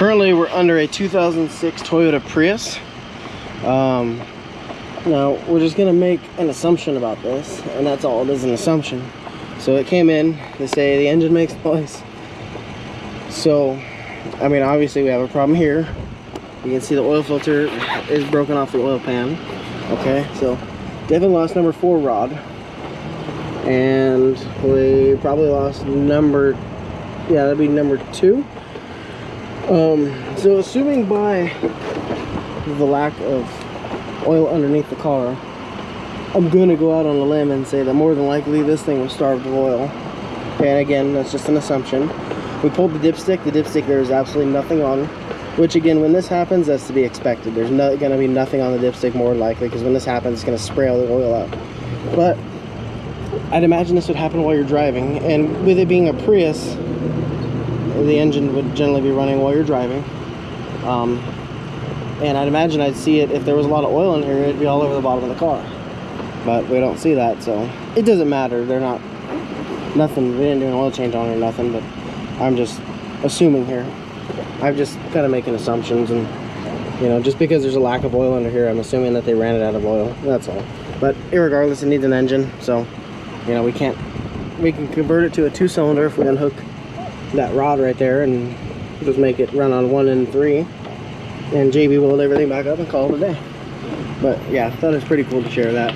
Currently we're under a 2006 Toyota Prius. Now we're just gonna make an assumption about this, and that's all. It is, an assumption. So it came in, they say the engine makes noise. So I mean, obviously we have a problem here. You can see the oil filter is broken off the oil pan. Okay, so definitely lost number 4 rod, and we probably lost number, yeah, that'd be number 2. So assuming by the lack of oil underneath the car, I'm gonna go out on a limb and say that more than likely this thing was starved of oil. Okay, and again, that's just an assumption. We pulled the dipstick. The dipstick, there is absolutely nothing on, which again, when this happens, that's to be expected. There's not gonna be nothing on the dipstick, more likely, because when this happens, it's gonna spray all the oil out. But I'd imagine this would happen while you're driving, and with it being a Prius, the engine would generally be running while you're driving. And I'd imagine I'd see it if there was a lot of oil in here, it'd be all over the bottom of the car. But we don't see that, so it doesn't matter. They're not, nothing, we didn't do an oil change on it or nothing, but I'm just assuming here. I'm just kind of making assumptions, and you know, just because there's a lack of oil under here, I'm assuming that they ran it out of oil. That's all. But irregardless, it needs an engine, so you know, we can convert it to a 2-cylinder if we unhook that rod right there and just make it run on 1 and 3, and JB weld everything back up and call it a day. But yeah, I thought it was pretty cool to share that.